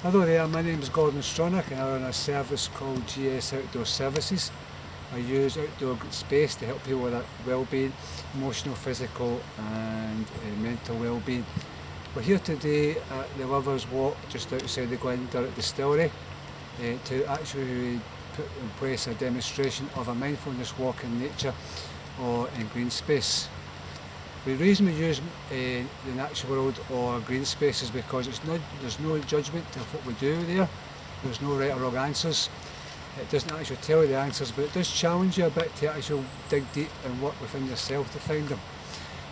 Hello there, my name is Gordon Stronach and I run a service called GS Outdoor Services. I use outdoor space to help people with their well-being, emotional, physical and mental well-being. We're here today at the Lovers Walk just outside the Glen Distillery to actually put in place a demonstration of a mindfulness walk in nature or in green space. The reason we use the natural world or green space is because there's no judgment of what we do there. There's no right or wrong answers. It doesn't actually tell you the answers, but it does challenge you a bit to actually dig deep and work within yourself to find them.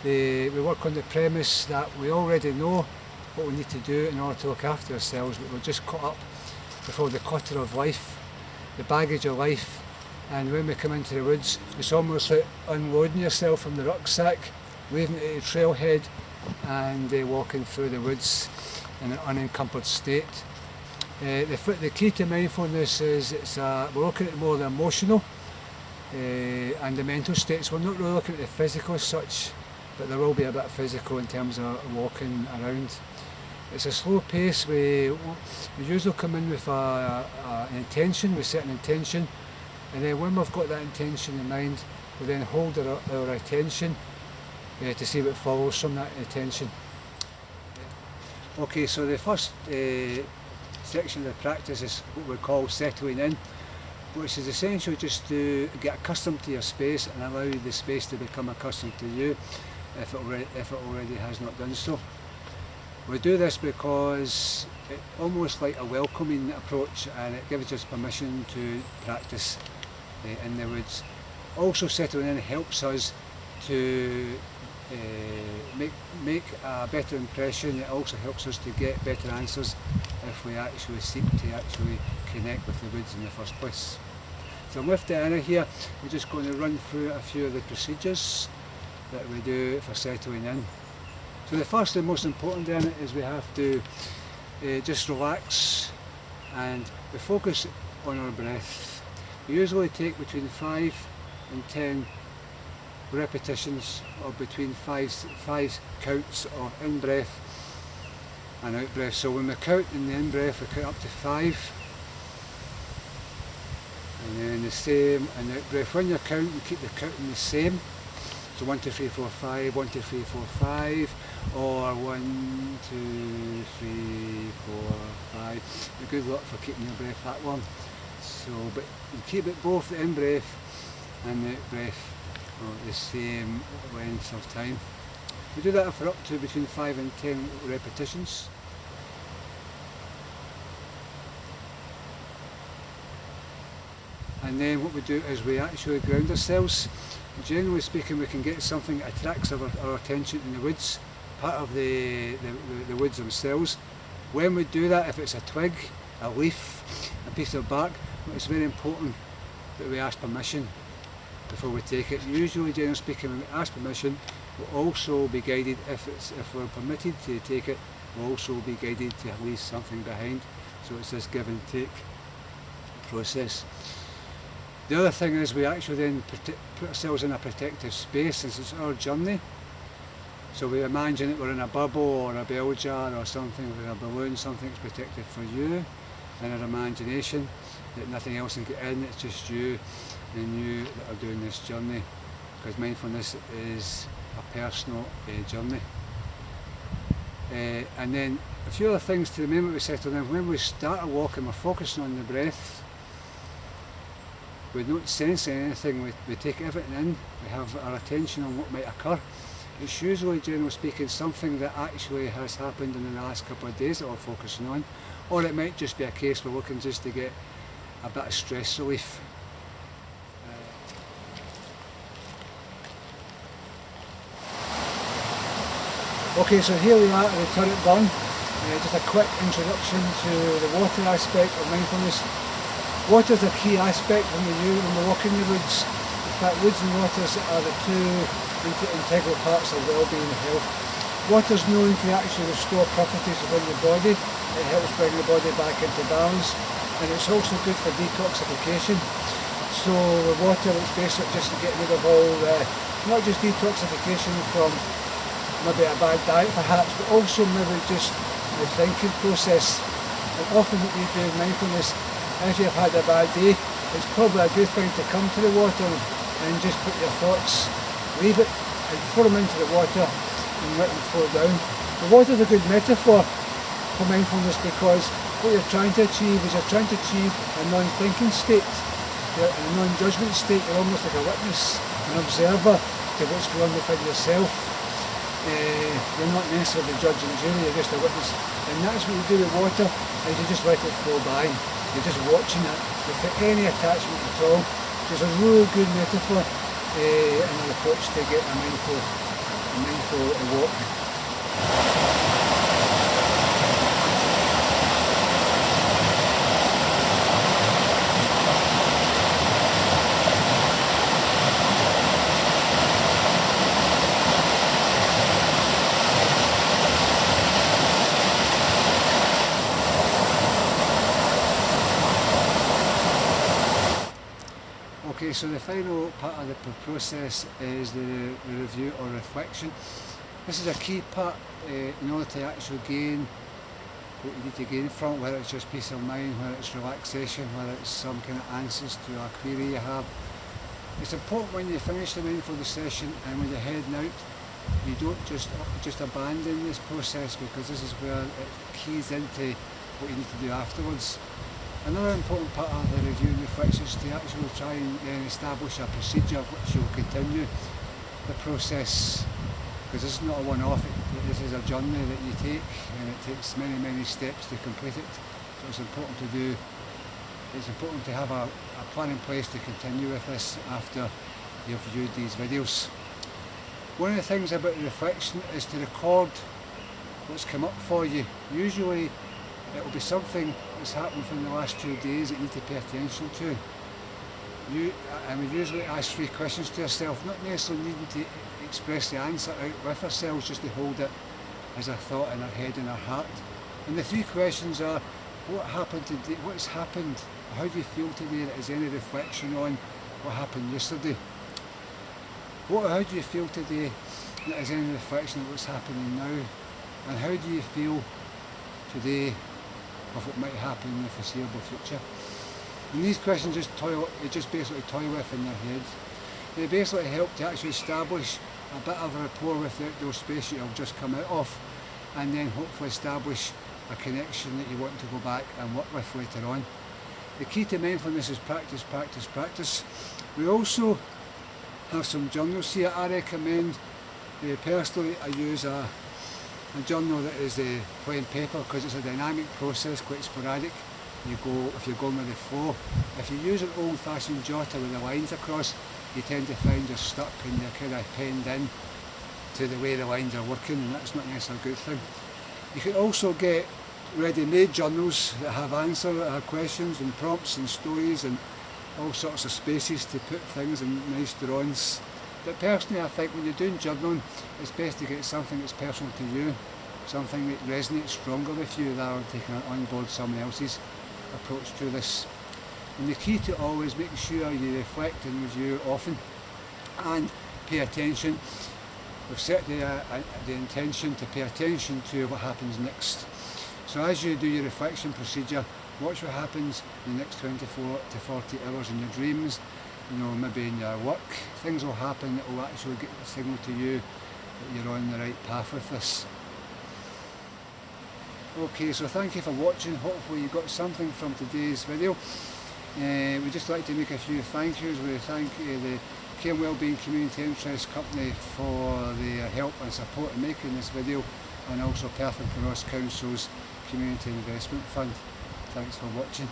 We work on the premise that we already know what we need to do in order to look after ourselves, but we're just caught up with all the clutter of life, the baggage of life, and when we come into the woods, it's almost like unloading yourself from the rucksack, leaving it at the trailhead and walking through the woods in an unencumbered state. The key to mindfulness is we're looking at more the emotional and the mental states. We're not really looking at the physical as such, but there will be a bit of physical in terms of walking around. It's a slow pace. We usually come in with an intention, we set an intention, and then when we've got that intention in mind, we then hold our attention to see what follows from that attention. Okay, so the first section of the practice is what we call settling in, which is essentially just to get accustomed to your space and allow the space to become accustomed to you if it already has not done so. We do this because it's almost like a welcoming approach and it gives us permission to practice in the woods. Also, settling in helps us to make a better impression. It also helps us to get better answers if we actually seek to actually connect with the woods in the first place. So with Diana here, we're just going to run through a few of the procedures that we do for settling in. So the first and most important then is we have to just relax and we focus on our breath. We usually take between 5 and 10 repetitions of between five counts of in-breath and out-breath. So when we count in the in-breath, we count up to 5, and then the same in out-breath. When you count, you keep the counting the same. So 1, 2, 3, 4, 5, 1, 2, 3, 4, 5, or 1, 2, 3, 4, 5. A good luck for keeping your breath that long. So, but you keep it both the in-breath and the out-breath the same length of time. We do that for up to between 5 and 10 repetitions. And then what we do is we actually ground ourselves. Generally speaking, we can get something that attracts our attention in the woods, part of the woods themselves. When we do that, if it's a twig, a leaf, a piece of bark, it's very important that we ask permission before we take it. Usually, generally speaking, when we ask permission, we'll also be guided, if we're permitted to take it, we'll also be guided to leave something behind. So it's this give and take process. The other thing is we actually then put ourselves in a protective space since it's our journey. So we imagine that we're in a bubble or a bell jar or something with a balloon, something that's protected for you in our imagination, that nothing else can get in, it's just you and you that are doing this journey, because mindfulness is a personal journey. And then a few other things to remember we settle in. When we start a walk and we're focusing on the breath, we don't sense anything, we take everything in, we have our attention on what might occur. It's usually, generally speaking, something that actually has happened in the last couple of days that we're focusing on, or it might just be a case we're looking just to get a bit of stress relief. Okay, so here we are at the turret burn. Just a quick introduction to the water aspect of mindfulness. Water is a key aspect when we're walking the woods. In fact, woods and waters are the two integral parts of well-being and health. Water is known to actually restore properties within the body. It helps bring the body back into balance, and it's also good for detoxification. So the water is basically just to get rid of all, not just detoxification from maybe a bad diet perhaps, but also maybe just the thinking process And often what we do in mindfulness, if you've had a bad day, it's probably a good thing to come to the water and just put your thoughts, leave it and throw them into the water and let them flow down. The water is a good metaphor for mindfulness because what you're trying to achieve is you're trying to achieve a non-thinking state. You're in a non-judgment state. You're almost like a witness, an observer to what's going on within yourself. You're not necessarily the judge and jury, you're just a witness. And that's what you do with water, is you just let it flow by. You're just watching it without any attachment at all. There's a really good metaphor in an approach to get a mindful walk. Okay, so the final part of the process is the review or reflection. This is a key part in order to actually gain what you need to gain from it, whether it's just peace of mind, whether it's relaxation, whether it's some kind of answers to a query you have. It's important when you finish the mindfulness session and when you're heading out, you don't just abandon this process, because this is where it keys into what you need to do afterwards. Another important part of the review and reflection is to actually try and establish a procedure which will continue the process, because this is not a one-off, this is a journey that you take, and it takes many steps to complete it. So it's important to have a plan in place to continue with this after you've viewed these videos. One of the things about the reflection is to record what's come up for you. Usually it will be something that's happened within the last 2 days that you need to pay attention to. We usually ask 3 questions to ourselves, not necessarily needing to express the answer out with ourselves, just to hold it as a thought in our head and our heart. And the 3 questions are: what happened today? What's happened? How do you feel today? That is any reflection on what happened yesterday. How do you feel today? That is any reflection on what's happening now. And how do you feel today of what might happen in the foreseeable future? And these questions just basically toy with in your head. They basically help to actually establish a bit of a rapport with the outdoor space you've just come out of, and then hopefully establish a connection that you want to go back and work with later on. The key to mindfulness is practice, practice, practice. We also have some journals here. I recommend, personally, I use a journal that is plain paper, because it's a dynamic process, quite sporadic. If you're going with the flow. If you use an old-fashioned jotter with the lines across, you tend to find you're stuck and you're kind of penned in to the way the lines are working, and that's not necessarily a good thing. You can also get ready-made journals that have answers, that have questions and prompts and stories and all sorts of spaces to put things and nice drawings. But personally, I think when you're doing journaling, it's best to get something that's personal to you, something that resonates stronger with you, rather than taking on board someone else's approach to this. And the key to always make sure you reflect and review often and pay attention. We've set the intention to pay attention to what happens next. So as you do your reflection procedure, watch what happens in the next 24 to 40 hours in your dreams, maybe in your work. Things will happen that will actually get the signal to you that you're on the right path with this. Okay, so thank you for watching. Hopefully you got something from today's video. We'd just like to make a few thank yous. We thank the Care and Wellbeing Community Interest Company for their help and support in making this video, and also Perth and Ross Council's Community Investment Fund. Thanks for watching.